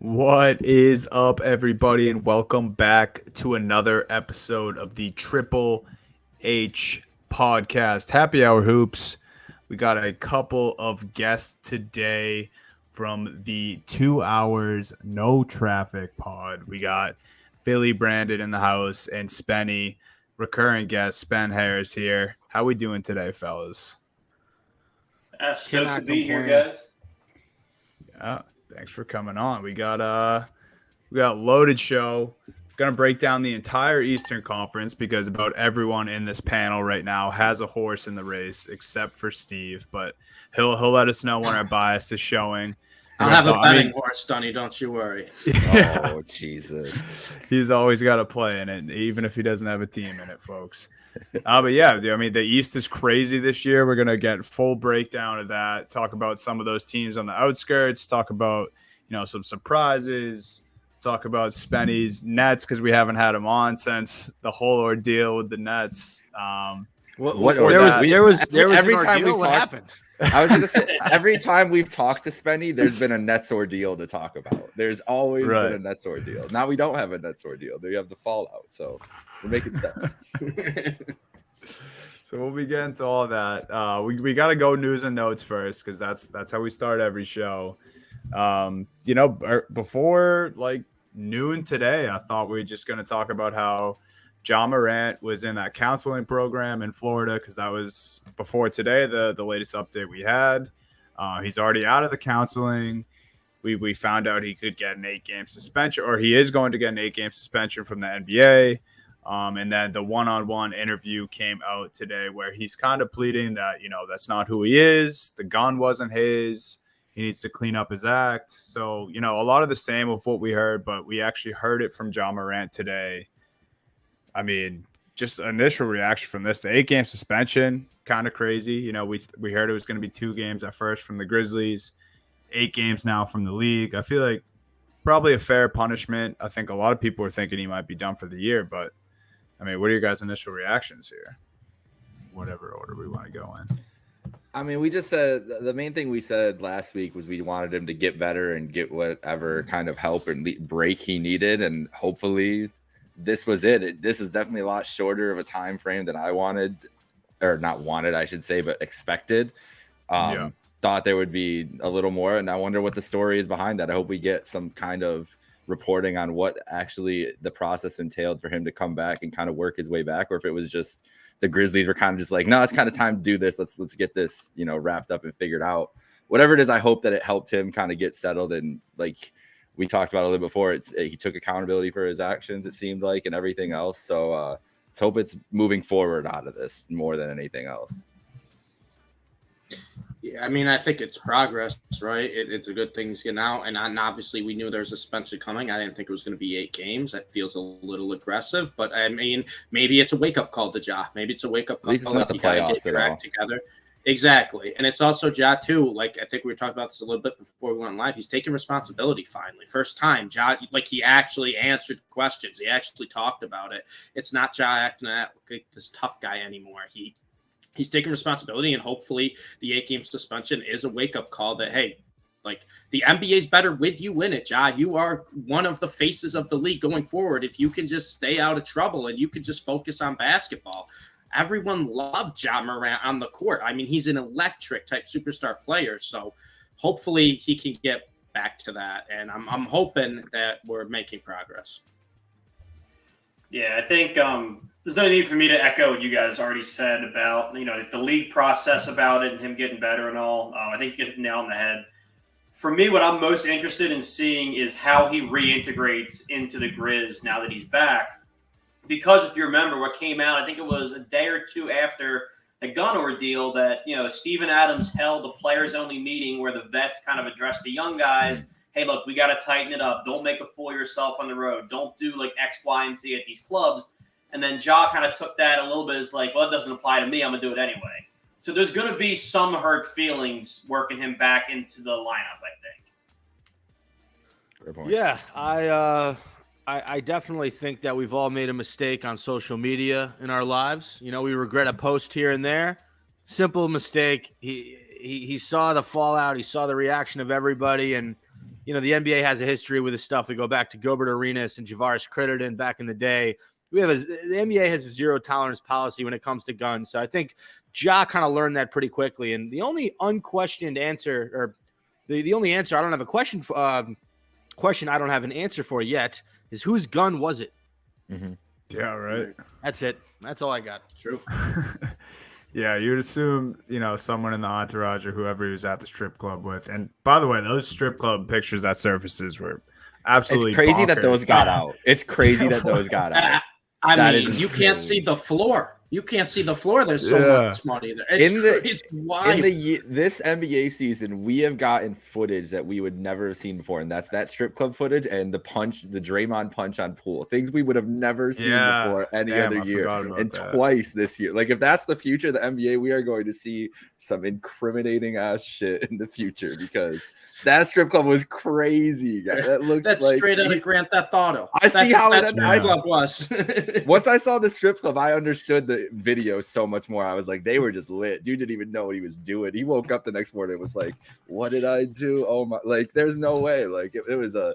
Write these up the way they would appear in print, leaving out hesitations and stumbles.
What is up, everybody, and welcome back to another episode of the Triple H podcast. Happy Hour Hoops. We got a couple of guests today from the 2 hours no traffic pod. We got Billy Brandon in the house and Spenny, recurring guest Spen Harris here. How we doing today, fellas? Stoked to be here, guys. Yeah. Thanks for coming on. We got loaded show. Gonna break down the entire Eastern Conference because about everyone in this panel right now has a horse in the race except for Steve. But he'll let us know when our bias is showing. I'll have a betting horse, Dunny. Don't you worry. Yeah. Oh Jesus! He's always got a play in it, even if he doesn't have a team in it, folks. But yeah, I mean, the East is crazy this year. We're going to get full breakdown of that, talk about some of those teams on the outskirts, talk about, some surprises, talk about Spenny's Nets because we haven't had him on since the whole ordeal with the Nets. There was every time what happened? I was going to say, every time we've talked to Spenny, there's been a Nets ordeal to talk about. There's always been a Nets ordeal. Now we don't have a Nets ordeal. We have the fallout. So we're making steps. So we'll be getting to all that. We got to go news and notes first because that's how we start every show. Before like noon today, I thought we were just going to talk about how Ja Morant was in that counseling program in Florida because that was before today, the latest update we had. He's already out of the counseling. We found out he could get an 8-game suspension, or he is going to get an 8-game suspension from the NBA. And then the one-on-one interview came out today where he's kind of pleading that, that's not who he is. The gun wasn't his. He needs to clean up his act. So, a lot of the same of what we heard, but we actually heard it from Ja Morant today. I mean, just initial reaction from this, the 8-game suspension, kind of crazy. We heard it was going to be 2 games at first from the Grizzlies, 8 games now from the league. I feel like probably a fair punishment. I think a lot of people are thinking he might be done for the year, but I mean, what are your guys' initial reactions here? Whatever order we want to go in. I mean, we just said the main thing we said last week was we wanted him to get better and get whatever kind of help and break he needed. And hopefully this was it. This is definitely a lot shorter of a time frame than I wanted, or not wanted, I should say, but expected. Thought there would be a little more. And I wonder what the story is behind that. I hope we get some kind of reporting on what actually the process entailed for him to come back and kind of work his way back, or if it was just the Grizzlies were kind of just like, no, it's kind of time to do this. Let's get this, wrapped up and figured out. Whatever it is, I hope that it helped him kind of get settled. And like we talked about a little before, he took accountability for his actions, it seemed like, and everything else. So let's hope it's moving forward out of this more than anything else. Yeah, I mean, I think it's progress, right? It's a good thing he's getting out. And obviously, we knew there was a suspension coming. I didn't think it was going to be 8 games. That feels a little aggressive. But, I mean, maybe it's a wake-up call to Ja. Maybe it's a wake-up call. At least it's not the playoffs at all. Together. Exactly. And it's also Ja, too. Like, I think we were talking about this a little bit before we went live. He's taking responsibility finally. First time, Ja, like, he actually answered questions. He actually talked about it. It's not Ja acting like this tough guy anymore. He's taking responsibility, and hopefully the 8-game suspension is a wake-up call that, hey, like, the NBA's better with you in it, Ja. You are one of the faces of the league going forward. If you can just stay out of trouble and you can just focus on basketball. Everyone loved Ja Morant on the court. I mean, he's an electric type superstar player, so hopefully he can get back to that, and I'm hoping that we're making progress. Yeah, I think there's no need for me to echo what you guys already said about, the league process about it and him getting better and all. I think you get it nail on the head. For me, what I'm most interested in seeing is how he reintegrates into the Grizz now that he's back. Because if you remember what came out, I think it was a day or two after the gun ordeal that, Steven Adams held a players-only meeting where the vets kind of addressed the young guys. Hey, look, we got to tighten it up. Don't make a fool of yourself on the road. Don't do like X, Y, and Z at these clubs. And then Ja kind of took that a little bit as like, well, it doesn't apply to me. I'm going to do it anyway. So there's going to be some hurt feelings working him back into the lineup, I think. Fair point. Yeah, I definitely think that we've all made a mistake on social media in our lives. We regret a post here and there. Simple mistake. He saw the fallout. He saw the reaction of everybody, and you know, the NBA has a history with this stuff. We go back to Gilbert Arenas and Javaris Critterton back in the day. The NBA has a zero tolerance policy when it comes to guns. So I think Ja kind of learned that pretty quickly. And the only unquestioned answer, or the only answer I don't have a question I don't have an answer for yet is whose gun was it? Mm-hmm. Yeah, right. That's it. That's all I got. True. Yeah, you'd assume, you know, someone in the entourage or whoever he was at the strip club with. And by the way, those strip club pictures that surfaces were absolutely It's crazy that bonkers. those got out. It's crazy that those got out. I That mean, is you can't insane. see the floor. You can't see the floor. There's so Yeah. much money there. It's wild. This NBA season, we have gotten footage that we would never have seen before, and that's that strip club footage and the Draymond punch on Poole, things we would have never seen Yeah. before any Damn, other I year, forgot about and that. twice this year. Like if that's the future of the NBA, we are going to see some incriminating ass shit in the future because that strip club was crazy. Guys. That looked That's like straight out of Grand Theft Auto. I see That's, how that's it- what I- the club was. Once I saw the strip club, I understood the video so much more. I was like, they were just lit. Dude didn't even know what he was doing. He woke up the next morning and was like, what did I do? Oh my, like, there's no way. Like it was a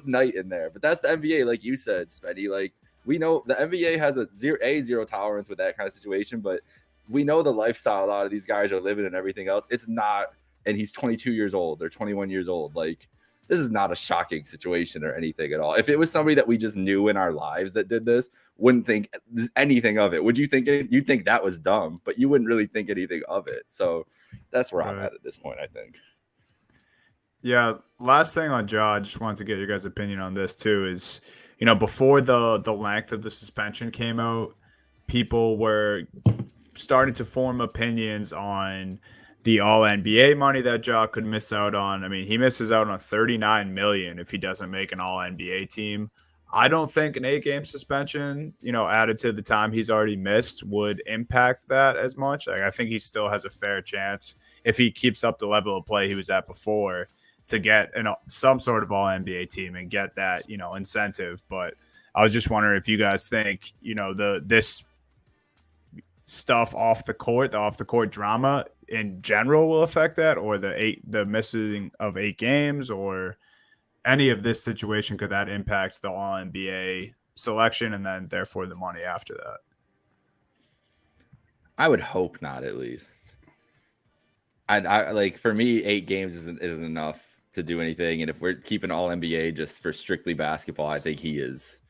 night in there. But that's the NBA, like you said, Spenny. Like we know the NBA has a zero tolerance with that kind of situation, but we know the lifestyle a lot of these guys are living and everything else. It's not, and he's 22 years old or 21 years old. Like this is not a shocking situation or anything at all. If it was somebody that we just knew in our lives that did this, wouldn't think anything of it. Would you think you'd think that was dumb, but you wouldn't really think anything of it. So that's where I'm Right. at this point, I think. Yeah, last thing on Ja, I just wanted to get your guys' opinion on this too. Is, you know, before the length of the suspension came out, people were starting to form opinions on the All NBA money that Ja could miss out on. I mean, he misses out on $39 million if he doesn't make an All NBA team. I don't think an 8-game suspension, you know, added to the time he's already missed would impact that as much. Like, I think he still has a fair chance if he keeps up the level of play he was at before to get some sort of All NBA team and get that, you know, incentive. But I was just wondering if you guys think, you know, this stuff off the court drama in general will affect that, or the missing of 8 games, or any of this situation, could that impact the All NBA selection and then therefore the money after that? I would hope not, at least. I like, for me, 8 games isn't enough to do anything. And if we're keeping All NBA just for strictly basketball, I think he is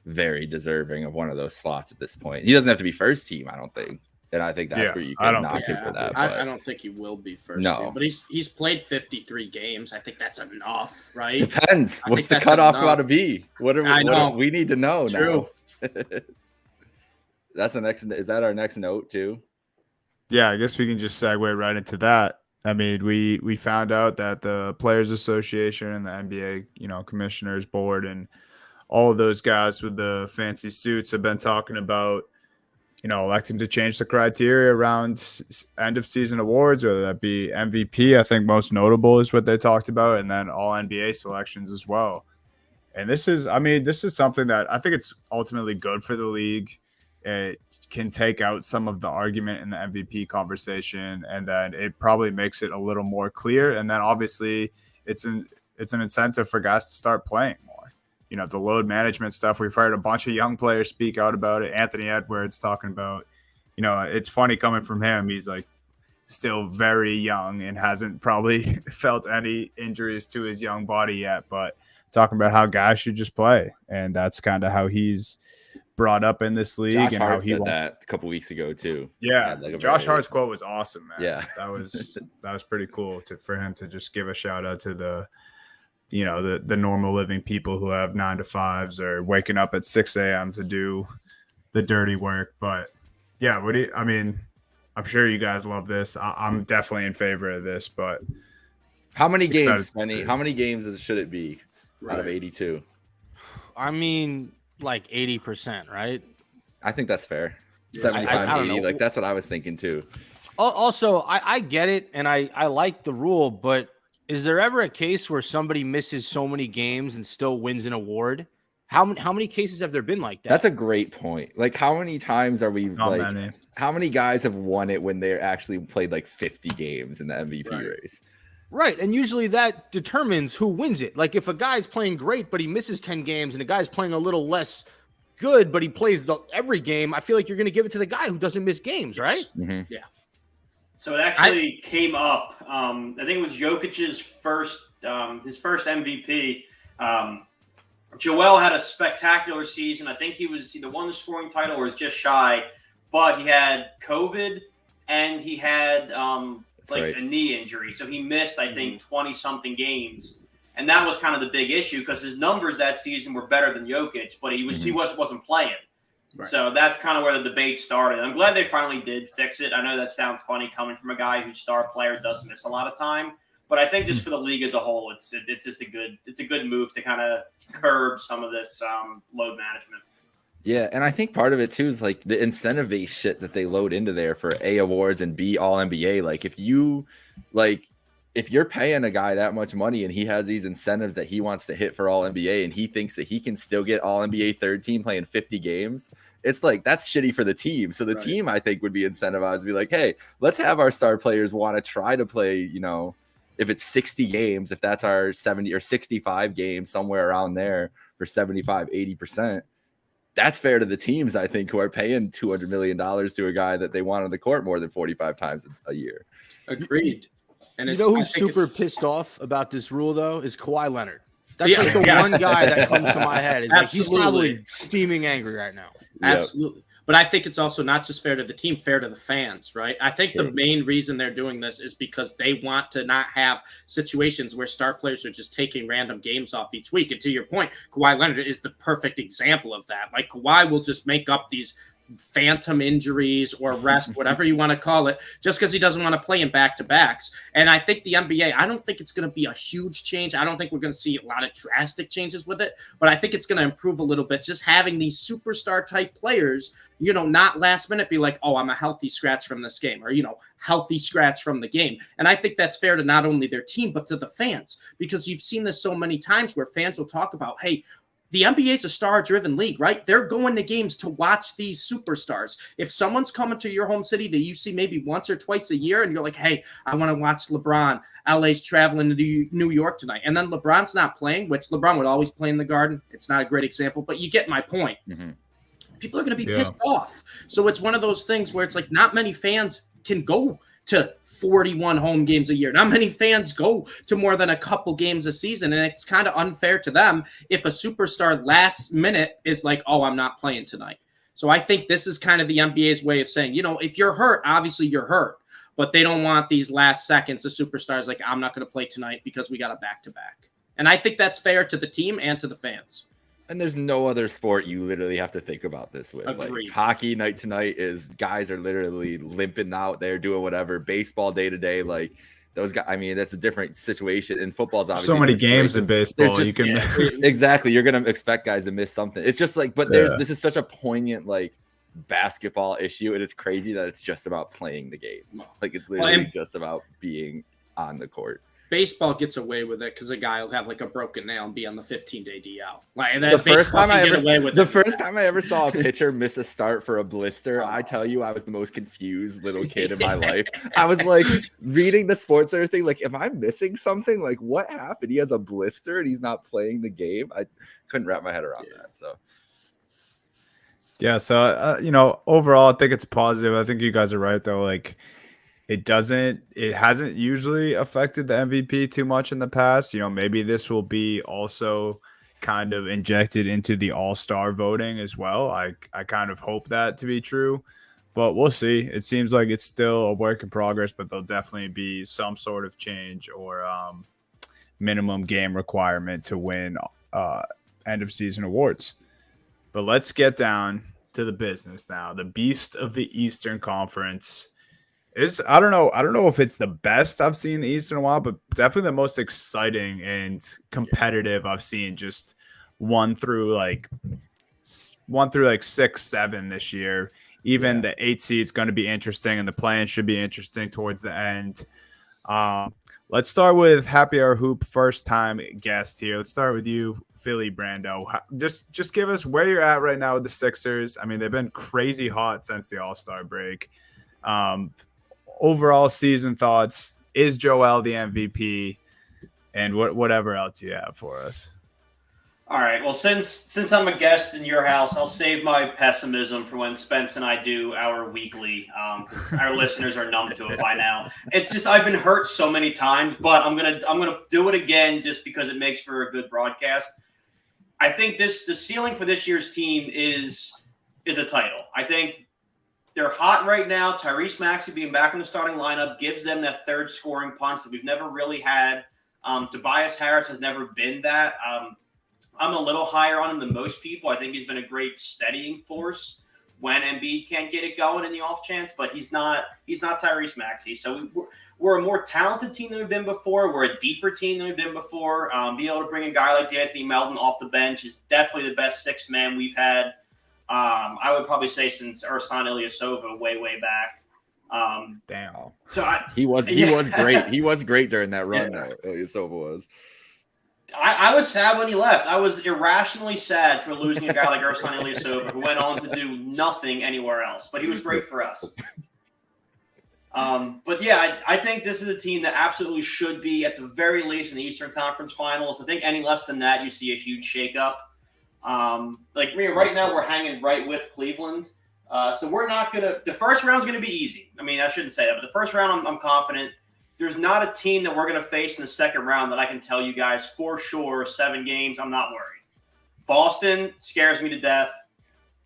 very deserving of one of those slots at this point. He doesn't have to be first team, I don't think. And I think that's Yeah, where you I can don't knock think- him for that. I But don't think he will be first No. team, but he's played 53 games. I think that's enough, right? depends. I What's think the that's cutoff enough. got to be? I know. We need to know True. now. That's the next. Is that our next note too? Yeah, I guess we can just segue right into that. I mean, we found out that the Players Association and the NBA, you know, Commissioners Board and all of those guys with the fancy suits have been talking about, you know, electing to change the criteria around end of season awards, whether that be MVP. I think most notable is what they talked about, and then All NBA selections as well. And this is something that I think it's ultimately good for the league. It can take out some of the argument in the MVP conversation, and then it probably makes it a little more clear. And then obviously it's an incentive for guys to start playing more. You know, the load management stuff, we've heard a bunch of young players speak out about it. Anthony Edwards talking about, you know, it's funny coming from him. He's like still very young and hasn't probably felt any injuries to his young body yet, but talking about how guys should just play. And that's kind of how he's brought up in this league. Josh and Hart how he said that a couple weeks ago too. Yeah, Had, like, a Josh very- Hart's quote was awesome, man. Yeah. that was pretty cool for him to just give a shout out to the, you know, the normal living people who have 9 to 5s or waking up at 6 a.m. to do the dirty work. But yeah, I'm sure you guys love this. I'm definitely in favor of this, but How many games, Excited to Penny? see. How many games should it be out of Right. 82? I mean, like 80%, right? I think that's fair. Yeah, 75, I don't 80. know. Like that's what I was thinking too. Also, I get it, and I like the rule, but is there ever a case where somebody misses so many games and still wins an award? How many cases have there been like that? That's a great point. Like, how many times are we not like? many. How many guys have won it when they actually played like 50 games in the MVP Right. race? Right. And usually that determines who wins it. Like if a guy's playing great, but he misses 10 games and a guy's playing a little less good, but he plays every game, I feel like you're going to give it to the guy who doesn't miss games, right? Mm-hmm. Yeah. So it actually came up. I think it was Jokic's first MVP. Joel had a spectacular season. I think he either won the scoring title or was just shy, but he had COVID and he had a knee injury. So he missed, I think, 20-something games. And that was kind of the big issue because his numbers that season were better than Jokic, but he wasn't playing. Right. So that's kind of where the debate started. I'm glad they finally did fix it. I know that sounds funny coming from a guy whose star player does miss a lot of time, but I think just for the league as a whole, it's just a good move to kind of curb some of this load management. Yeah, and I think part of it too is like the incentive-based shit that they load into there for A awards and B All NBA. Like if you're paying a guy that much money and he has these incentives that he wants to hit for All NBA and he thinks that he can still get All NBA third team playing 50 games, it's like that's shitty for the team. So the team, I think, would be incentivized to be like, hey, let's have our star players want to try to play, if it's 60 games, if that's our 70 or 65 games, somewhere around there for 75, 80%. That's fair to the teams, I think, who are paying $200 million to a guy that they want on the court more than 45 times a year. Agreed. And who's super pissed off about this rule, though, is Kawhi Leonard. That's like the one guy that comes to my head. He's probably steaming angry right now. Absolutely. Yep. But I think it's also not just fair to the team, fair to the fans, right? I think the main reason they're doing this is because they want to not have situations where star players are just taking random games off each week. And to your point, Kawhi Leonard is the perfect example of that. Like Kawhi will just make up these phantom injuries or rest, whatever you want to call it, just because he doesn't want to play in back-to-backs. And I think the NBA, I don't think it's going to be a huge change. I don't think we're going to see a lot of drastic changes with it, but I think it's going to improve a little bit. Just having these superstar type players, not last minute be like, oh, I'm a healthy scratch from this game, or, healthy scratch from the game. And I think that's fair to not only their team, but to the fans, because you've seen this so many times where fans will talk about, hey, the NBA is a star-driven league, right? They're going to games to watch these superstars. If someone's coming to your home city that you see maybe once or twice a year and you're like, hey, I want to watch LeBron. LA's traveling to New York tonight. And then LeBron's not playing, which LeBron would always play in the Garden. It's not a great example, but you get my point. Mm-hmm. People are going to be pissed off. So it's one of those things where it's like not many fans can go to 41 home games a year. Not many fans go to more than a couple games a season, and it's kind of unfair to them if a superstar last minute is like, oh, I'm not playing tonight. So I think this is kind of the NBA's way of saying, if you're hurt, obviously you're hurt, but they don't want these last seconds of superstars like, I'm not going to play tonight because we got a back-to-back. And I think that's fair to the team and to the fans. And there's no other sport you literally have to think about this with. Agreed. Like hockey night to night is guys are literally limping out there doing whatever. Baseball day to day, like those guys. I mean, that's a different situation. And football's obviously so many games in baseball. Just, you can exactly. You're gonna expect guys to miss something. It's just like, but this is such a poignant like basketball issue, and it's crazy that it's just about playing the games. Like it's literally just about being on the court. Baseball gets away with it because a guy will have like a broken nail and be on the 15-day DL. Like the first time I ever saw a pitcher miss a start for a blister, I tell you, I was the most confused little kid in my life. I was like reading the Sports Center thing, like, am I missing something? Like, what happened? He has a blister and he's not playing the game. I couldn't wrap my head around that. So. Yeah. So, overall, I think it's positive. I think you guys are right, though. Like, it hasn't usually affected the MVP too much in the past. Maybe this will be also kind of injected into the all-star voting as well. I kind of hope that to be true, but we'll see. It seems like it's still a work in progress, but there'll definitely be some sort of change or minimum game requirement to win end of season awards. But let's get down to the business now. The beast of the Eastern Conference. I don't know if it's the best I've seen in the East in a while, but definitely the most exciting and competitive I've seen. Just one through like 6, 7 this year. Even the 8 seed's going to be interesting, and the play-in should be interesting towards the end. Let's start with Happy Hour Hoop, first time guest here. Let's start with you, Philly Brando. Just give us where you're at right now with the Sixers. I mean, they've been crazy hot since the All-Star break. Overall season thoughts, Is Joel the MVP? And whatever else you have for us. All right. Well, since I'm a guest in your house, I'll save my pessimism for when Spence and I do our weekly. Because our listeners are numb to it by now. It's just I've been hurt so many times, but I'm gonna do it again just because it makes for a good broadcast. I think the ceiling for this year's team is a title. I think they're hot right now. Tyrese Maxey being back in the starting lineup gives them that third scoring punch that we've never really had. Tobias Harris has never been that. I'm a little higher on him than most people. I think he's been a great steadying force when Embiid can't get it going in the off chance, but he's not Tyrese Maxey. So we're a more talented team than we've been before. We're a deeper team than we've been before. Being able to bring a guy like D'Anthony Melton off the bench is definitely the best sixth man we've had. I would probably say since Ersan Ilyasova way back. Damn. So he was great. He was great during that run. Yeah. Ilyasova was. I was sad when he left. I was irrationally sad for losing a guy like Ersan Ilyasova, who went on to do nothing anywhere else. But he was great for us. But yeah, I think this is a team that absolutely should be at the very least in the Eastern Conference Finals. I think any less than that, you see a huge shakeup. Right now, we're hanging right with Cleveland. So we're not gonna. The first round's gonna be easy. I mean, I shouldn't say that, but the first round, I'm confident. There's not a team that we're going to face in the second round that I can tell you guys for sure 7 games. I'm not worried. Boston scares me to death.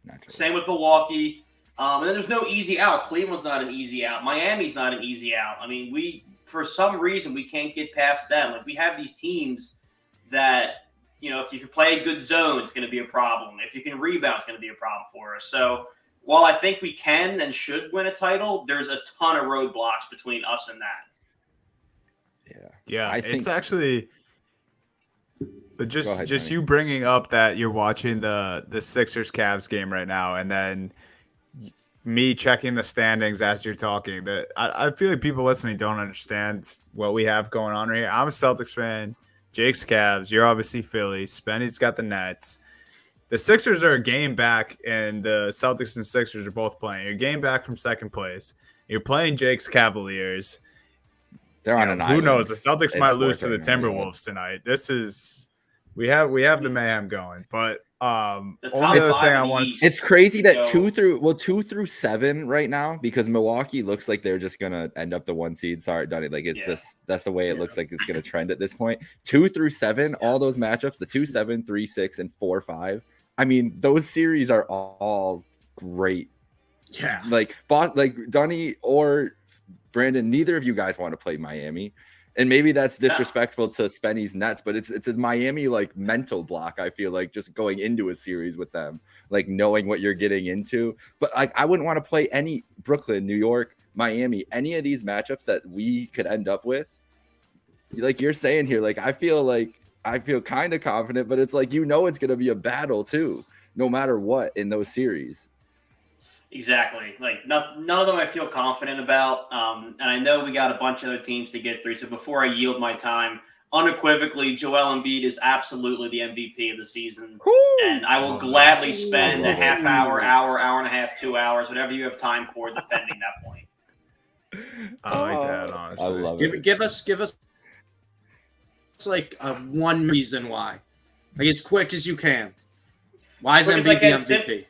Naturally. Same with Milwaukee. And then there's no easy out. Cleveland's not an easy out. Miami's not an easy out. I mean, for some reason, we can't get past them. Like, we have these teams that, if you play a good zone, it's going to be a problem. If you can rebound, it's going to be a problem for us. So while I think we can and should win a title, there's a ton of roadblocks between us and that. Yeah, it's actually, but just you bringing up that you're watching the Sixers Cavs game right now, and then me checking the standings as you're talking. That I feel like people listening don't understand what we have going on right here. I'm a Celtics fan. Jake's Cavs. You're obviously Philly. Spenny's got the Nets. The Sixers are a game back, and the Celtics and Sixers are both playing. You're a game back from second place. You're playing Jake's Cavaliers. They're on an island. Who knows? The Celtics might lose to the Timberwolves tonight. We have the mayhem going. But only other thing I want. It's crazy that 2 through 7 right now, because Milwaukee looks like they're just gonna end up the 1 seed. Sorry, Donnie. Like that's the way it looks like it's gonna trend at this point. 2 through 7, all those matchups, the 2-7, 3-6, and 4-5. I mean, those series are all great. Yeah. Like Donnie or Brandon, neither of you guys want to play Miami, and maybe that's disrespectful to Spenny's Nets, but it's a Miami like mental block. I feel like just going into a series with them, like knowing what you're getting into. But like I wouldn't want to play any Brooklyn, New York, Miami, any of these matchups that we could end up with. Like you're saying here, like I feel kind of confident, but it's like it's going to be a battle too, no matter what in those series. Exactly. Like none of them I feel confident about. And I know we got a bunch of other teams to get through. So before I yield my time, unequivocally, Joel Embiid is absolutely the MVP of the season. And I will gladly spend a half hour and a half, 2 hours, whatever you have time for, defending that point. I like that, honestly. I love it. Give us like one reason why. Like as quick as you can. Why is Embiid the MVP?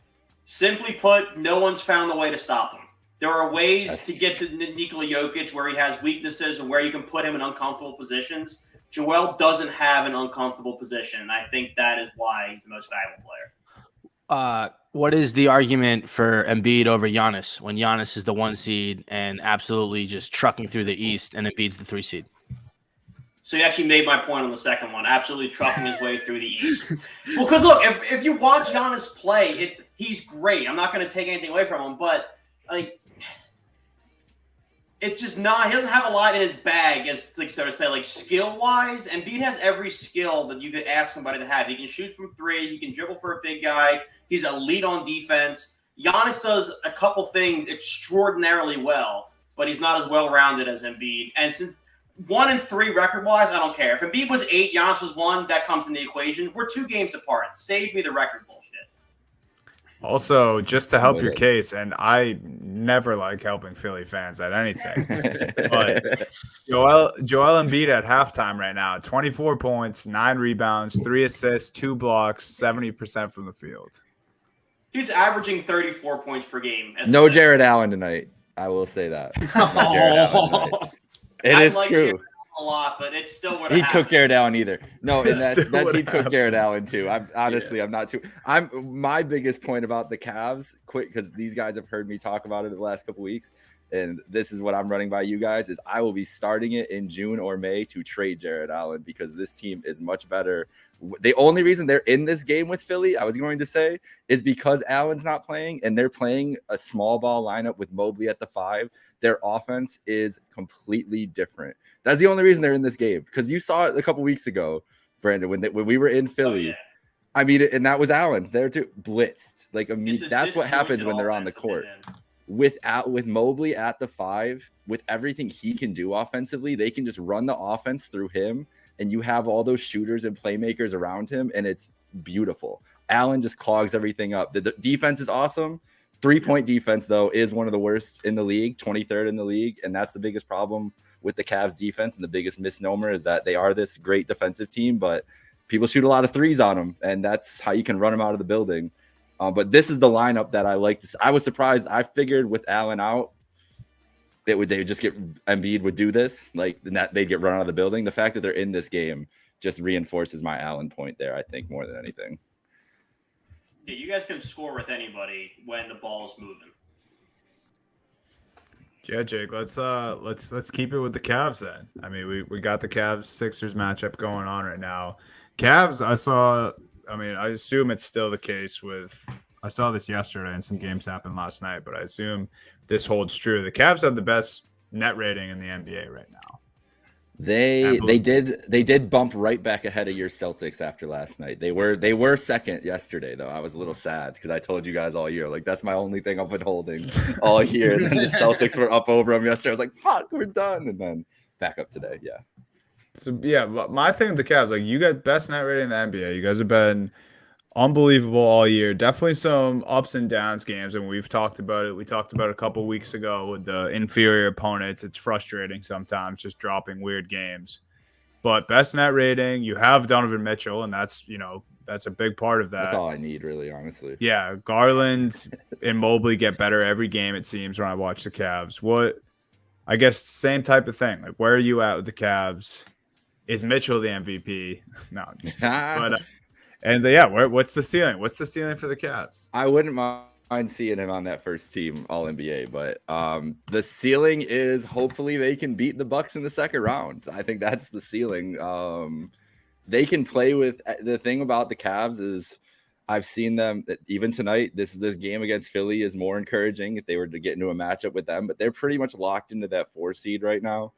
Simply put, no one's found a way to stop him. There are ways to get to Nikola Jokic where he has weaknesses and where you can put him in uncomfortable positions. Joel doesn't have an uncomfortable position, and I think that is why he's the most valuable player. What is the argument for Embiid over Giannis when Giannis is the 1 seed and absolutely just trucking through the East and Embiid's the 3 seed? So you actually made my point on the second one, absolutely trucking his way through the East. Well, because look, if you watch Giannis play, he's great. I'm not going to take anything away from him, but like, it's just not. He doesn't have a lot in his bag, as like so to say, like skill wise. Embiid has every skill that you could ask somebody to have. He can shoot from 3. He can dribble for a big guy. He's elite on defense. Giannis does a couple things extraordinarily well, but he's not as well rounded as Embiid. And since 1 and 3 record-wise, I don't care. If Embiid was 8, Giannis was 1, that comes in the equation. We're 2 games apart. Save me the record bullshit. Also, just to help With your it. case, and I never like helping Philly fans at anything. But Joel Embiid at halftime right now, 24 points, 9 rebounds, 3 assists, 2 blocks, 70% from the field. Dude's averaging 34 points per game. as a No center. Jared Allen tonight. I will say that. No Jared Allen tonight. It I is like true. Jared a lot, but it still would He'd have cook Jared Allen either. No, and Still that would he'd cook happen. Jared Allen too. I'm honestly, I'm not too. I'm my biggest point about the Cavs, quick, because these guys have heard me talk about it the last couple weeks, and this is what I'm running by you guys: is I will be starting it in June or May to trade Jared Allen because this team is much better. The only reason they're in this game with Philly, I was going to say, is because Allen's not playing and they're playing a small ball lineup with Mobley at the 5. Their offense is completely different. That's the only reason they're in this game, because you saw it a couple weeks ago, Brandon, when we were in Philly. Oh, yeah. I mean, and that was Allen there too, blitzed. Like that's what happens disjointed when they're on the offense court. within. With Mobley at the 5, with everything he can do offensively, they can just run the offense through him, and you have all those shooters and playmakers around him, and it's beautiful. Allen just clogs everything up. The defense is awesome. 3-point defense, though, is one of the worst in the league, 23rd in the league, and that's the biggest problem with the Cavs defense, and the biggest misnomer is that they are this great defensive team, but people shoot a lot of threes on them, and that's how you can run them out of the building. But this is the lineup that I like. I was surprised. I figured with Allen out, they would just get Embiid would do this, like that they'd get run out of the building. The fact that they're in this game just reinforces my Allen point there, I think, more than anything. Yeah, you guys can score with anybody when the ball's moving. Yeah, Jake, let's keep it with the Cavs then. I mean, we got the Cavs Sixers matchup going on right now. Cavs, I assume it's still the case I saw this yesterday and some games happened last night, but I assume this holds true. The Cavs have the best net rating in the NBA right now. They did bump right back ahead of your Celtics after last night. They were second yesterday, though. I was a little sad because I told you guys all year, like, that's my only thing I've been holding all year. And then the Celtics were up over them yesterday. I was like, fuck, we're done. And then back up today. Yeah. So yeah, my thing with the Cavs, like, you got best net rating in the NBA. You guys have been unbelievable all year. Definitely some ups and downs games, and we've talked about it. We talked about it a couple weeks ago with the inferior opponents. It's frustrating sometimes just dropping weird games. But best net rating, you have Donovan Mitchell, and that's a big part of that. That's all I need, really, honestly. Yeah, Garland and Mobley get better every game, it seems, when I watch the Cavs. I guess same type of thing. Like, where are you at with the Cavs? Is Mitchell the MVP? No. But what's the ceiling? What's the ceiling for the Cavs? I wouldn't mind seeing him on that first team All NBA, but the ceiling is hopefully they can beat the Bucks in the second round. I think that's the ceiling. They can play with the thing about the Cavs is I've seen them even tonight. This game against Philly is more encouraging if they were to get into a matchup with them, but they're pretty much locked into that 4 seed right now.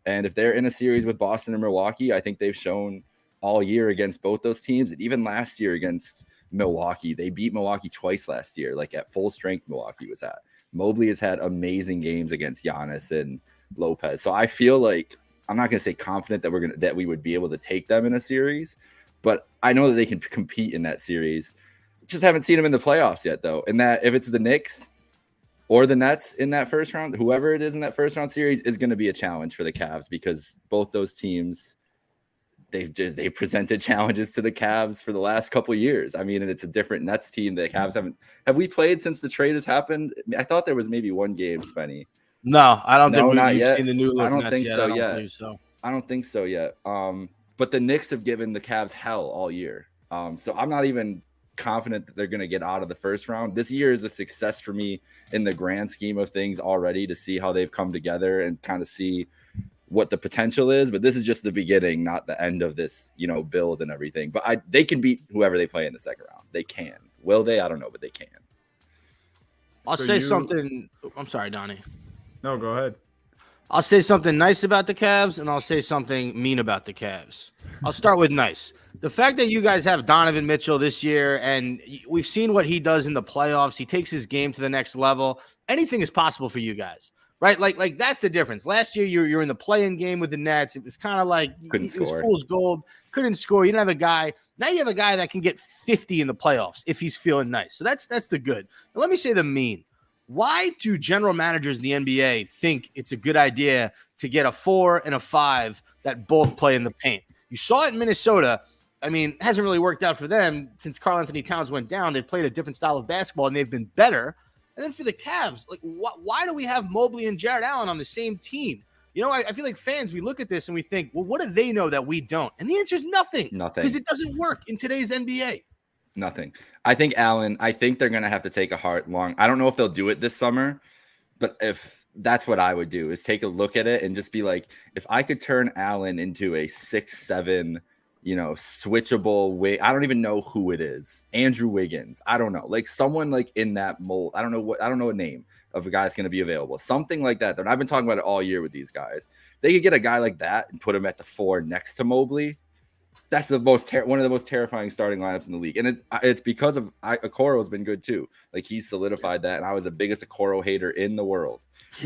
And if they're in a series with Boston and Milwaukee, I think they've shown all year against both those teams. And even last year against Milwaukee, they beat Milwaukee twice last year, like at full strength Milwaukee was at. Mobley has had amazing games against Giannis and Lopez. So I feel like I'm not going to say confident that we would be able to take them in a series, but I know that they can compete in that series. Just haven't seen them in the playoffs yet, though. And that if it's the Knicks or the Nets in that first round, whoever it is in that first round series is going to be a challenge for the Cavs because both those teams, they've presented challenges to the Cavs for the last couple of years. I mean, and it's a different Nets team. The Cavs have we played since the trade has happened? I thought there was maybe one game, Spenny. No, I don't think we've seen the new look. I don't think so yet. I don't think so yet. But the Knicks have given the Cavs hell all year. So I'm not even confident that they're going to get out of the first round. This year is a success for me in the grand scheme of things already to see how they've come together and kind of see what the potential is. But this is just the beginning, not the end of this, build and everything. But they can beat whoever they play in the second round. They can. Will they? I don't know, but they can. I'll say something. I'm sorry, Donnie. No, go ahead. I'll say something nice about the Cavs, and I'll say something mean about the Cavs. I'll start with nice. The fact that you guys have Donovan Mitchell this year, and we've seen what he does in the playoffs. He takes his game to the next level. Anything is possible for you guys. right? Like that's the difference. Last year, you're in the play-in game with the Nets. It was kind of like Couldn't it was score. fool's gold. Couldn't score. You didn't have a guy. Now you have a guy that can get 50 in the playoffs if he's feeling nice. So that's the good. Now let me say the mean. Why do general managers in the NBA think it's a good idea to get a 4 and a 5 that both play in the paint? You saw it in Minnesota. I mean, it hasn't really worked out for them since Karl Anthony Towns went down. They've played a different style of basketball, and they've been better. And then for the Cavs, like, why do we have Mobley and Jared Allen on the same team? You know, I feel like fans, we look at this and we think, well, what do they know that we don't? And the answer is nothing. Nothing. Because it doesn't work in today's NBA. Nothing. I think they're going to have to take I don't know if they'll do it this summer, but if that's what I would do is take a look at it and just be like, if I could turn Allen into a 6'7", switchable way. I don't even know who it is. Andrew Wiggins. I don't know. Like someone like in that mold. I don't know a name of a guy that's going to be available. Something like that. And I've been talking about it all year with these guys. They could get a guy like that and put him at the 4 next to Mobley. That's the one of the most terrifying starting lineups in the league. And it's because of Okoro has been good too. Like he solidified that. And I was the biggest Okoro hater in the world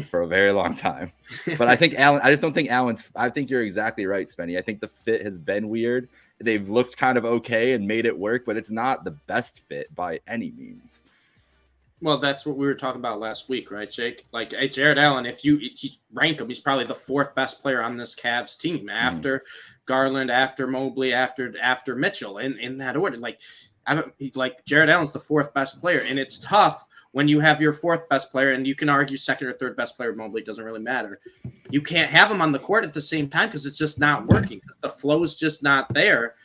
for a very long time. But I think I just don't think I think you're exactly right, Spenny. I think the fit has been weird. They've looked kind of okay and made it work, but it's not the best fit by any means. Well, that's what we were talking about last week, right, Jake? Like, hey, Jared Allen, if you rank him, he's probably the 4th best player on this Cavs team after Garland, after Mobley, after Mitchell, in that order. Like Jared Allen's the 4th best player, and it's tough when you have your 4th best player, and you can argue 2nd or 3rd best player. Mobley doesn't really matter. You can't have them on the court at the same time because it's just not working. The flow is just not there.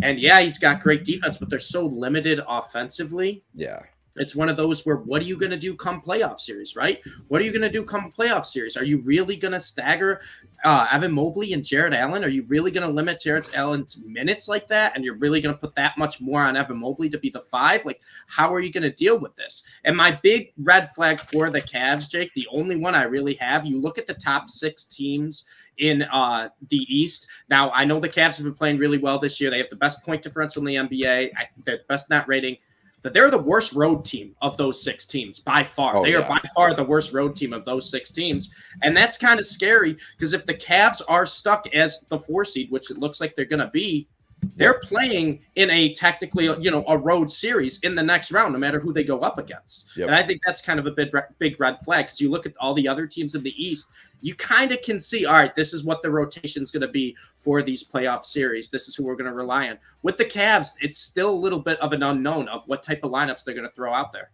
And yeah, he's got great defense, but they're so limited offensively. Yeah. It's one of those where what are you going to do come playoff series, right? What are you going to do come playoff series? Are you really going to stagger Evan Mobley and Jared Allen? Are you really going to limit Jared Allen's minutes like that? And you're really going to put that much more on Evan Mobley to be the 5? Like, how are you going to deal with this? And my big red flag for the Cavs, Jake, the only one I really have, you look at the top 6 teams in the East. Now, I know the Cavs have been playing really well this year. They have the best point differential in the NBA. They're the best net rating. That they're the worst road team of those 6 teams by far. They are by far the worst road team of those 6 teams. And that's kind of scary because if the Cavs are stuck as the 4 seed, which it looks like they're going to be, they're playing in a technically, a road series in the next round, no matter who they go up against. Yep. And I think that's kind of a big red flag because you look at all the other teams in the East, you kind of can see, all right, this is what the rotation is going to be for these playoff series. This is who we're going to rely on. With the Cavs, it's still a little bit of an unknown of what type of lineups they're going to throw out there.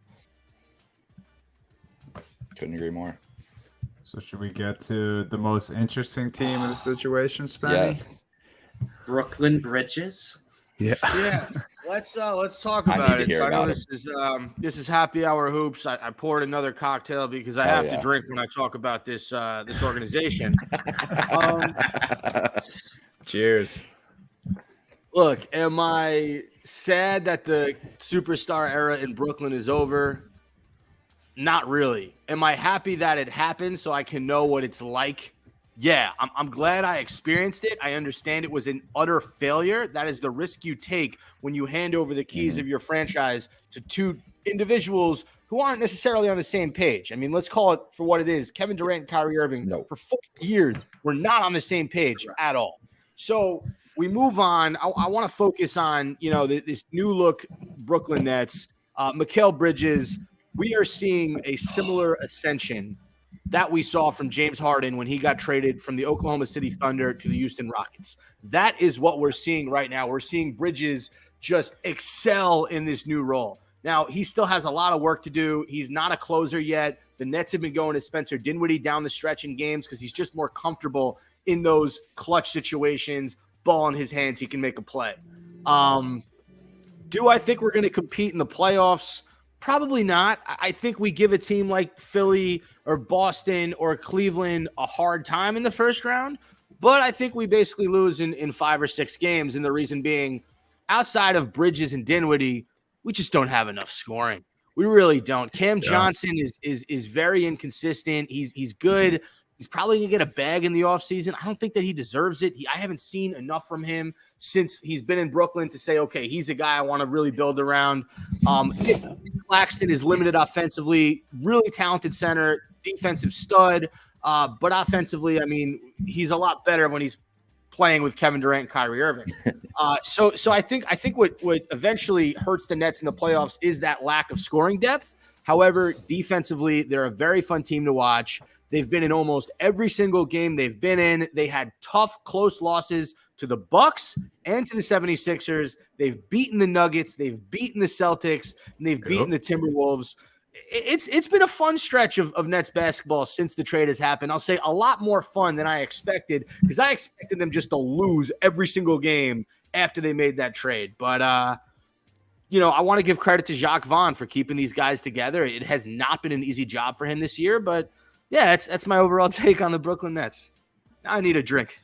Couldn't agree more. So should we get to the most interesting team in the situation, Spenny? Yes. Brooklyn Bridges. Yeah. Let's talk about it. So I know this is happy hour hoops. I poured another cocktail because I have to drink when I talk about this organization. Cheers. Look, am I sad that the superstar era in Brooklyn is over? Not really. Am I happy that it happened so I can know what it's like? Yeah, I'm glad I experienced it. I understand it was an utter failure. That is the risk you take when you hand over the keys of your franchise to 2 individuals who aren't necessarily on the same page. I mean, let's call it for what it is. Kevin Durant and Kyrie Irving for 4 years were not on the same page at all. So we move on. I want to focus on, this new look Brooklyn Nets. Mikal Bridges, we are seeing a similar ascension that we saw from James Harden when he got traded from the Oklahoma City Thunder to the Houston Rockets. That is what we're seeing right now. We're seeing Bridges just excel in this new role. Now, he still has a lot of work to do. He's not a closer yet. The Nets have been going to Spencer Dinwiddie down the stretch in games because he's just more comfortable in those clutch situations. Ball in his hands, he can make a play. Do I think we're going to compete in the playoffs? Probably not. I think we give a team like Philly or Boston or Cleveland a hard time in the first round, but I think we basically lose in 5 or 6 games, and the reason being, outside of Bridges and Dinwiddie, we just don't have enough scoring. We really don't. Cam Johnson is very inconsistent. He's good. He's probably going to get a bag in the offseason. I don't think that he deserves it. I haven't seen enough from him since he's been in Brooklyn to say, okay, he's a guy I want to really build around. Claxton is limited offensively, really talented center, defensive stud, but offensively, I mean, he's a lot better when he's playing with Kevin Durant and Kyrie Irving. So I think what eventually hurts the Nets in the playoffs is that lack of scoring depth. However, defensively, they're a very fun team to watch. They've been in almost every single game they've been in. They had tough, close losses to the Bucks and to the 76ers. They've beaten the Nuggets. They've beaten the Celtics. And they've beaten the Timberwolves. It's been a fun stretch of Nets basketball since the trade has happened. I'll say a lot more fun than I expected, because I expected them just to lose every single game after they made that trade. But, I want to give credit to Jacques Vaughn for keeping these guys together. It has not been an easy job for him this year, but yeah, that's my overall take on the Brooklyn Nets. Now I need a drink.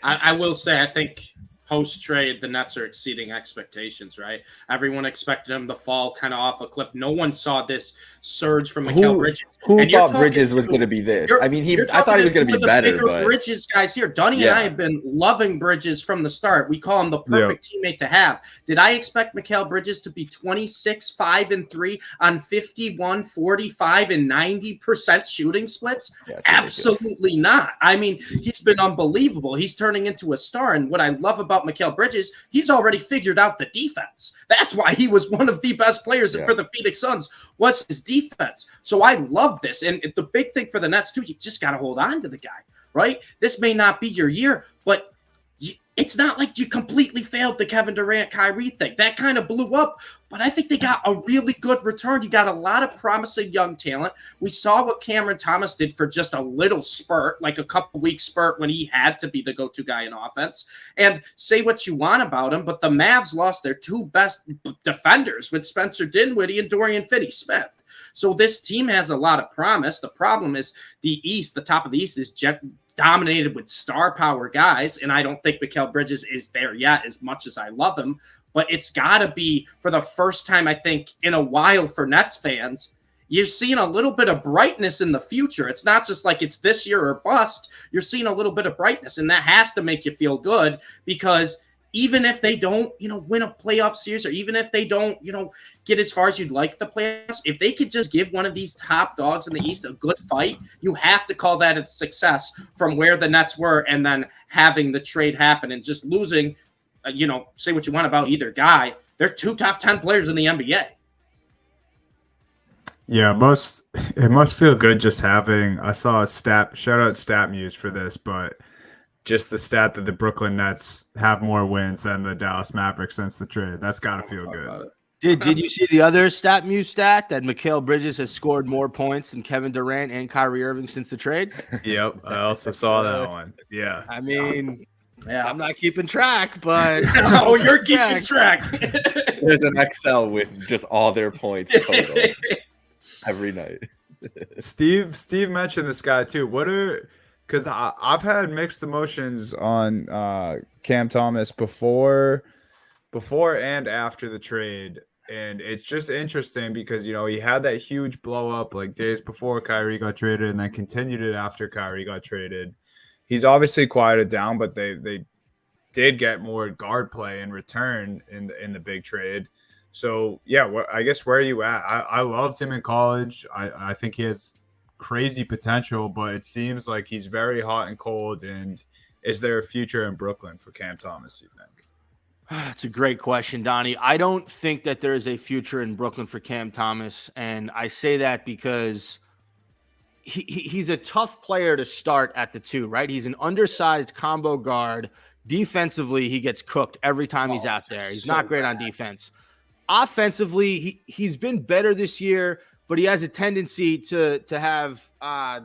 I will say, I think post-trade, the Nets are exceeding expectations, right? Everyone expected them to fall kind of off a cliff. No one saw this surge from Mikal Bridges. Who thought Bridges was going to be this? I mean, I thought he was going to be better. But Bridges guys here, Dunny and I have been loving Bridges from the start. We call him the perfect teammate to have. Did I expect Mikal Bridges to be 26, 5-3 on 51, 45, and 90% shooting splits? Yeah, absolutely not. I mean, he's been unbelievable. He's turning into a star. And what I love about Mikal Bridges, he's already figured out the defense. That's why he was one of the best players for the Phoenix Suns, was his defense. So I love this. And the big thing for the Nets too, you just got to hold on to the guy, right? This may not be your year, but it's not like you completely failed the Kevin Durant, Kyrie thing. That kind of blew up, but I think they got a really good return. You got a lot of promising young talent. We saw what Cameron Thomas did for just a little spurt, like a couple weeks spurt when he had to be the go-to guy in offense. And say what you want about him, but the Mavs lost their two best defenders with Spencer Dinwiddie and Dorian Finney-Smith. So this team has a lot of promise. The problem is the East, the top of the East is dominated with star power guys, and I don't think Mikal Bridges is there yet as much as I love him, but it's got to be, for the first time I think in a while for Nets fans, you're seeing a little bit of brightness in the future. It's not just like it's this year or bust. You're seeing a little bit of brightness, and that has to make you feel good, because even if they don't, win a playoff series, or even if they don't, get as far as you'd like the playoffs, if they could just give one of these top dogs in the East a good fight, you have to call that a success from where the Nets were, and then having the trade happen and just losing, say what you want about either guy. They're two top 10 players in the NBA. Yeah, it must feel good just having, I saw a stat, shout out StatMuse for this, but just the stat that the Brooklyn Nets have more wins than the Dallas Mavericks since the trade. That's got to feel good. Did you see the other StatMuse stat that Mikal Bridges has scored more points than Kevin Durant and Kyrie Irving since the trade? Yep, I also saw that one. Yeah. I mean, I'm not keeping track, but oh, you're keeping track. There's an Excel with just all their points total every night. Steve mentioned this guy too. Because I've had mixed emotions on Cam Thomas before and after the trade. And it's just interesting because, he had that huge blow up like days before Kyrie got traded, and then continued it after Kyrie got traded. He's obviously quieted down, but they did get more guard play in return in the big trade. So, yeah, I guess where are you at? I loved him in college. I think he has crazy potential, but it seems like he's very hot and cold. And is there a future in Brooklyn for Cam Thomas, you think? That's a great question, Donnie. I don't think that there is a future in Brooklyn for Cam Thomas, and I say that because he's a tough player to start at the two, right? He's an undersized combo guard. Defensively, he gets cooked every time he's out there. He's not great on defense. Offensively, he's been better this year, but he has a tendency to have, I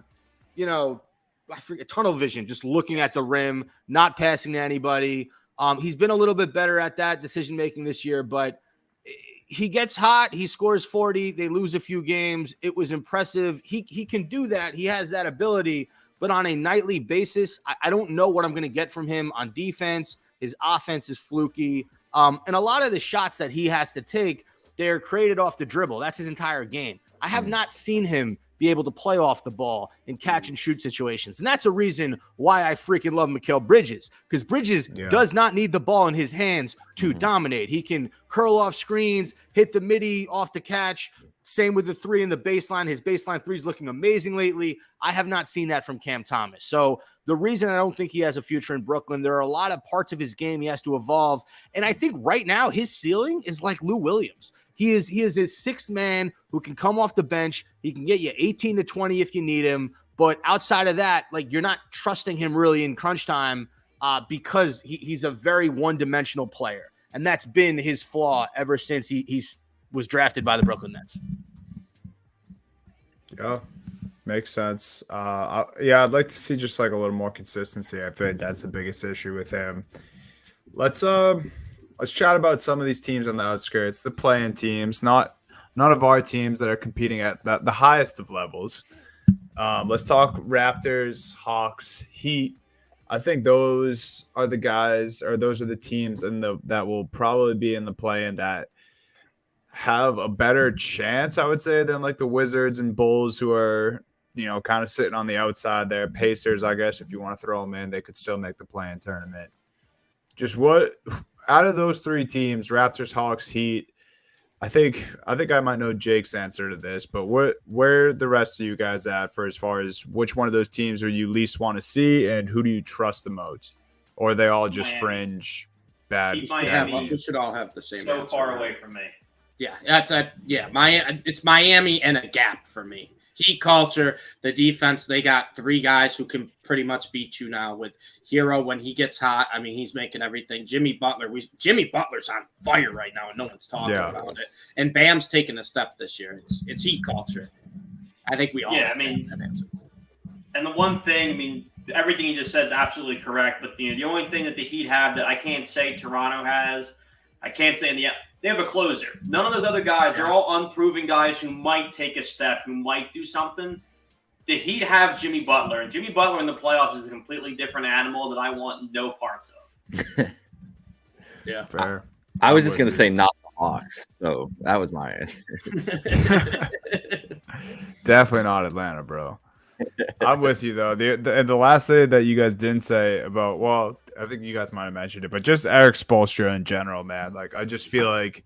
forget, tunnel vision, just looking at the rim, not passing to anybody. He's been a little bit better at that decision-making this year, but he gets hot. He scores 40. They lose a few games. It was impressive. He can do that. He has that ability, but on a nightly basis, I don't know what I'm going to get from him on defense. His offense is fluky. And a lot of the shots that he has to take, they're created off the dribble. That's his entire game. I have not seen him be able to play off the ball in catch and shoot situations. And that's a reason why I freaking love Mikal Bridges, because Bridges does not need the ball in his hands to dominate. He can curl off screens, hit the midi off the catch, Same with the three in the baseline. His baseline three is looking amazing lately. I have not seen that from Cam Thomas. So the reason I don't think he has a future in Brooklyn, there are a lot of parts of his game he has to evolve. And I think right now his ceiling is like Lou Williams. He is his sixth man who can come off the bench. He can get you 18 to 20 if you need him. But outside of that, like, you're not trusting him really in crunch time because he's a very one-dimensional player. And that's been his flaw ever since he was drafted by the Brooklyn Nets. Yeah, makes sense. I'd like to see just like a little more consistency. I feel like that's the biggest issue with him. Let's chat about some of these teams on the outskirts, the play-in teams, none of our teams that are competing at the highest of levels. Let's talk Raptors, Hawks, Heat. I think those are the guys, or those are the teams that will probably be in the play-in that have a better chance, I would say, than like the Wizards and Bulls, who are, kind of sitting on the outside there. Pacers, I guess, if you want to throw them in, they could still make the play-in tournament. Just what out of those three teams, Raptors, Hawks, Heat, I think I might know Jake's answer to this, but where the rest of you guys at for as far as which one of those teams are you least want to see, and who do you trust the most? Or are they all just fringe bad? We should all have the same. So answer, far right? away from me. Yeah, it's Miami and a gap for me. Heat culture, the defense, they got three guys who can pretty much beat you now. With Hero, when he gets hot, I mean, he's making everything. Jimmy Butler's on fire right now, and no one's talking about it. And Bam's taking a step this year. It's Heat culture. I think we all have that answer. And the one thing, everything you just said is absolutely correct, but the only thing that the Heat have that I can't say Toronto has, I can't say they have a closer. None of those other guys, they're all unproven guys who might take a step, who might do something. The Heat have Jimmy Butler, and Jimmy Butler in the playoffs is a completely different animal that I want no parts of. Yeah. Fair. I was just going to say not the Hawks, so that was my answer. Definitely not Atlanta, bro. I'm with you, though. The last thing that you guys didn't say about, well, I think you guys might have mentioned it, but just Eric Spoelstra in general, man. Like, I just feel like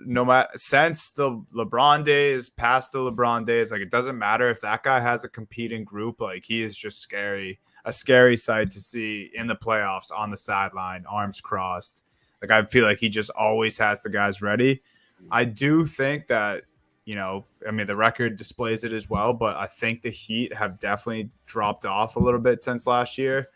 no matter since the LeBron days, past the LeBron days, like, it doesn't matter if that guy has a competing group. Like, he is just a scary sight to see in the playoffs on the sideline, arms crossed. Like, I feel like he just always has the guys ready. I do think that, the record displays it as well, but I think the Heat have definitely dropped off a little bit since last year.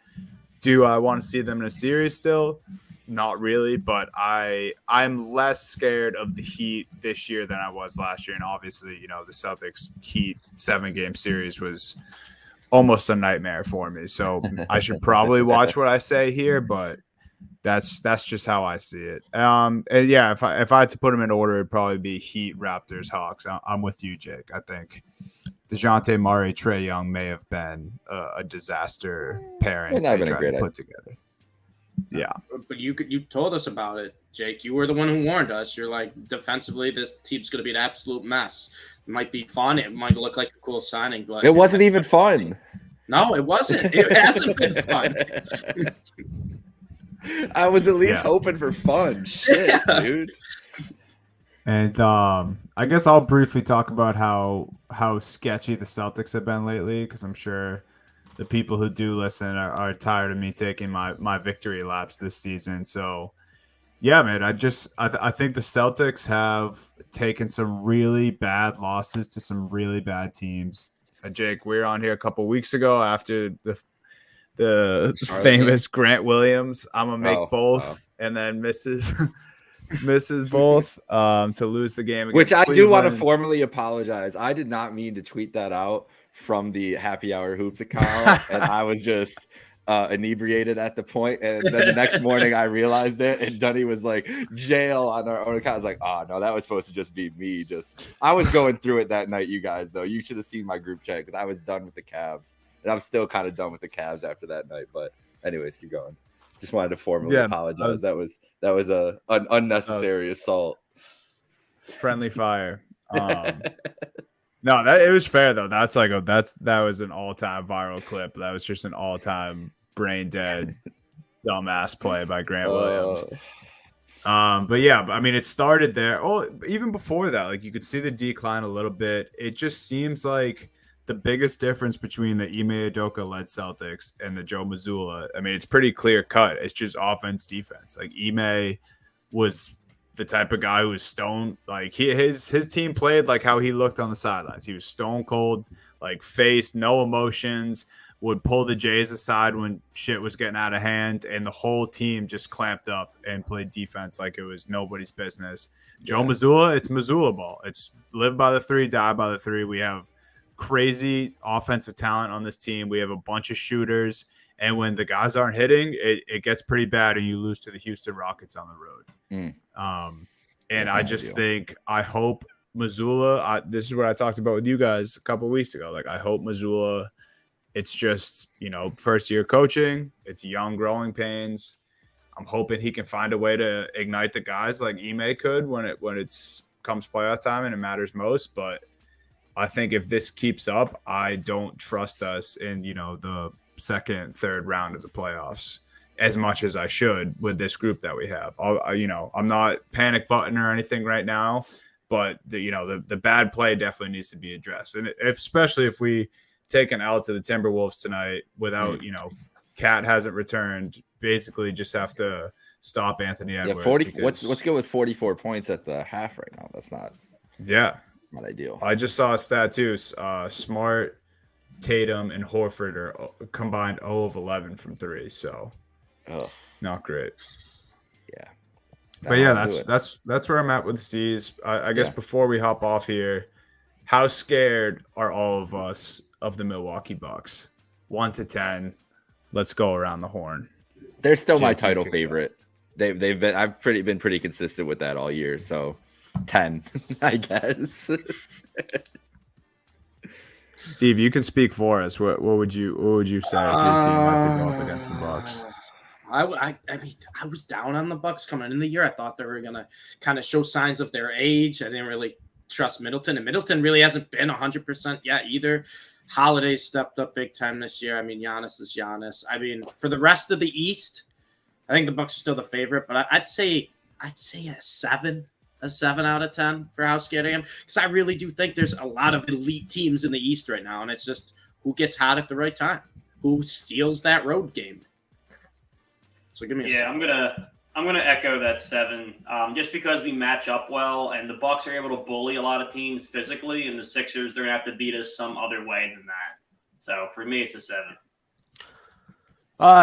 Do I want to see them in a series still? Not really, but I'm less scared of the Heat this year than I was last year. And obviously, the Celtics Heat 7-game series was almost a nightmare for me. So I should probably watch what I say here, but that's just how I see it. And yeah, if I had to put them in order, it'd probably be Heat, Raptors, Hawks. I'm with you, Jake. I think DeJounte Murray, Trae Young may have been a disaster pairing they tried to put together. Yeah, but you told us about it, Jake. You were the one who warned us. You're like, defensively, this team's going to be an absolute mess. It might be fun. It might look like a cool signing, but it wasn't even fun. No, it wasn't. It hasn't been fun. I was at least hoping for fun. Shit, dude. And I guess I'll briefly talk about how sketchy the Celtics have been lately, because I'm sure the people who do listen are tired of me taking my victory laps this season. So, yeah, man, I think the Celtics have taken some really bad losses to some really bad teams. Jake, we were on here a couple weeks ago after the famous Grant Williams. I'm gonna make both, and then misses both to lose the game. Which I Cleveland. Do want to formally apologize. I did not mean to tweet that out from the Happy Hour Hoops account, and I was just inebriated at the point. And then the next morning I realized it, and Dunny was like, jail on our own account. I was like, oh no, that was supposed to just be me. I was going through it that night, you guys, though. You should have seen my group chat because I was done with the Cavs. And I'm still kind of done with the Cavs after that night. But anyways, keep going. Just wanted to formally apologize. That was an unnecessary assault. Friendly fire. No, it was fair though. That was an all-time viral clip. That was just an all-time brain dead dumbass play by Grant Williams. But yeah, I mean, it started there. Oh, even before that, like you could see the decline a little bit. It just seems like the biggest difference between the Ime Udoka led Celtics and the Joe Mazzulla. I mean, it's pretty clear cut. It's just offense, defense. Like Ime was the type of guy who was stone. Like his team played like how he looked on the sidelines. He was stone cold, like faced, no emotions. Would pull the Jays aside when shit was getting out of hand, and the whole team just clamped up and played defense like it was nobody's business. Joe Mazzulla, it's Mazzulla ball. It's live by the three, die by the three. We have crazy offensive talent on this team. We have a bunch of shooters, and when the guys aren't hitting, it gets pretty bad, and you lose to the Houston Rockets on the road. And I just think, I hope Mazzulla, this is what I talked about with you guys a couple of weeks ago. Like, I hope Mazzulla, it's just, first year coaching, it's young growing pains. I'm hoping he can find a way to ignite the guys like Ime could when it's comes playoff time and it matters most. But I think if this keeps up, I don't trust us in, the second, third round of the playoffs as much as I should with this group that we have. I'm not panic button or anything right now, but the bad play definitely needs to be addressed. And especially if we take an L to the Timberwolves tonight without, Cat hasn't returned, basically just have to stop Anthony Edwards. 40. Let's go with 44 points at the half right now. That's not ideal. I just saw a stat too. Smart, Tatum, and Horford are combined 0 of 11 from 3. So not great. Yeah. But yeah, that's where I'm at with the C's. I guess before we hop off here, how scared are all of us of the Milwaukee Bucks? 1 to 10. Let's go around the horn. They're still my title favorite. They've been. I've been pretty consistent with that all year. So 10, I guess. Steve, you can speak for us. What would you say if your team had to go up against the Bucks? I mean, I was down on the Bucks coming in the year. I thought they were gonna kind of show signs of their age. I didn't really trust Middleton, and Middleton really hasn't been 100% yet either. Holiday stepped up big time this year. I mean, Giannis is Giannis. I mean, for the rest of the East, I think the Bucks are still the favorite, but I'd say a 7 out of 10 for how scared I am, because I really do think there's a lot of elite teams in the East right now, and it's just who gets hot at the right time, who steals that road game. So give me a 7. I'm gonna echo that 7, just because we match up well, and the Bucks are able to bully a lot of teams physically, and the Sixers, they're gonna have to beat us some other way than that. So for me, it's a 7.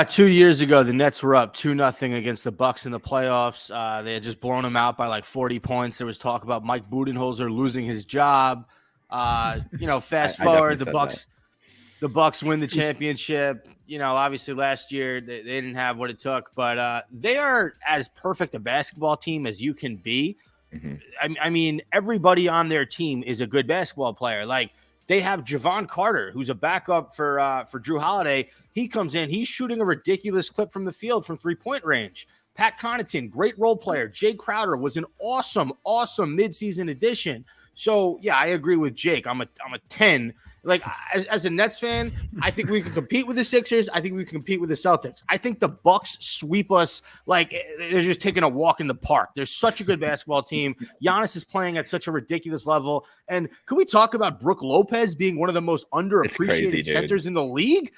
2 years ago, the Nets were up 2-0 against the Bucks in the playoffs. They had just blown them out by like 40 points. There was talk about Mike Budenholzer losing his job. Fast forward, the Bucks win the championship. Obviously last year they didn't have what it took, but they are as perfect a basketball team as you can be. Mm-hmm. I mean, everybody on their team is a good basketball player. Like, they have Javon Carter, who's a backup for Jrue Holiday. He comes in, he's shooting a ridiculous clip from the field from 3-point range. Pat Connaughton, great role player. Jay Crowder was an awesome midseason addition. So yeah, I agree with Jake. I'm a 10. Like, as a Nets fan, I think we can compete with the Sixers. I think we can compete with the Celtics. I think the Bucks sweep us like they're just taking a walk in the park. They're such a good basketball team. Giannis is playing at such a ridiculous level. And can we talk about Brook Lopez being one of the most underappreciated centers in the league?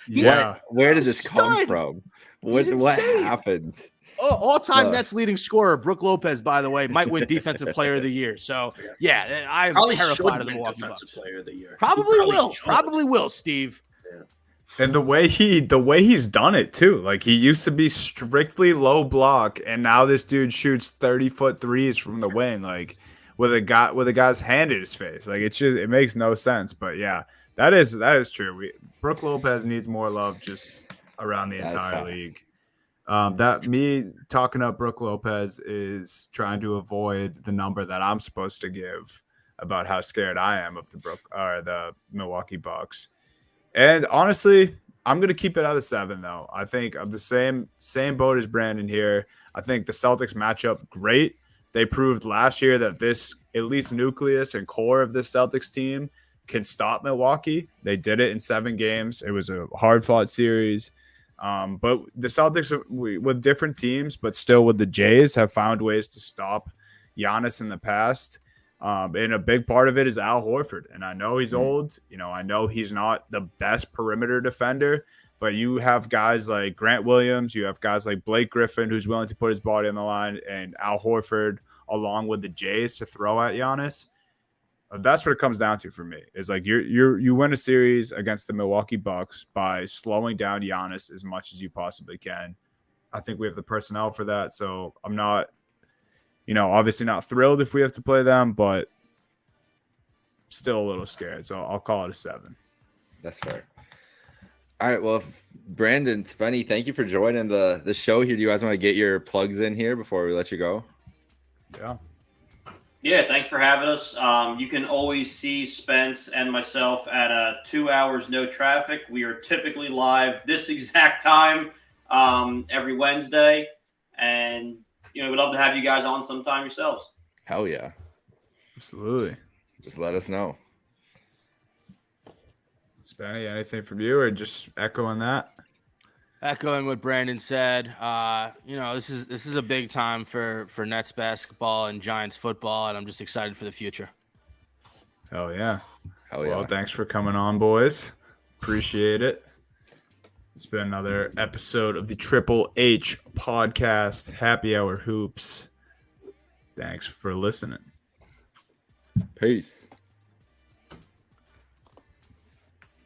Where did this come from? What happened? All-time Nets leading scorer, Brook Lopez, by the way, might win Defensive Player of the Year. So, yeah, I'm terrified of the Milwaukee Bucks. Player of the Year. Probably will, Steve. Yeah. And the way he's done it too, like he used to be strictly low block, and now this dude shoots 30-foot threes from the wing, like with a guy's hand in his face. Like it makes no sense. But yeah, that is true. Brook Lopez needs more love just around the entire league. That me talking up Brook Lopez is trying to avoid the number that I'm supposed to give about how scared I am of the Milwaukee Bucks. And honestly, I'm going to keep it at a 7 though. I think I'm the same boat as Brandon here. I think the Celtics match up great. They proved last year that this at least nucleus and core of this Celtics team can stop Milwaukee. They did it in 7 games. It was a hard-fought series. But the Celtics, with different teams, but still with the Jays, have found ways to stop Giannis in the past. And a big part of it is Al Horford. And I know he's old. I know he's not the best perimeter defender, but you have guys like Grant Williams. You have guys like Blake Griffin, who's willing to put his body on the line, and Al Horford, along with the Jays, to throw at Giannis. That's what it comes down to for me. Is like you win a series against the Milwaukee Bucks by slowing down Giannis as much as you possibly can. I think we have the personnel for that. So I'm not, obviously not thrilled if we have to play them, but still a little scared. So I'll call it a 7. That's fair. All right. Well, Brandon, Spenny, thank you for joining the show here. Do you guys want to get your plugs in here before we let you go? Yeah. Yeah, thanks for having us. You can always see Spence and myself at 2 hours no traffic. We are typically live this exact time every Wednesday, and we'd love to have you guys on sometime yourselves. Hell yeah, Absolutely. just let us know. Spenny, anything from you, or just echoing that? Echoing what Brandon said, this is a big time for Nets basketball and Giants football, and I'm just excited for the future. Hell yeah. Hell yeah. Well, thanks for coming on, boys. Appreciate it. It's been another episode of the Triple H podcast, Happy Hour Hoops. Thanks for listening. Peace.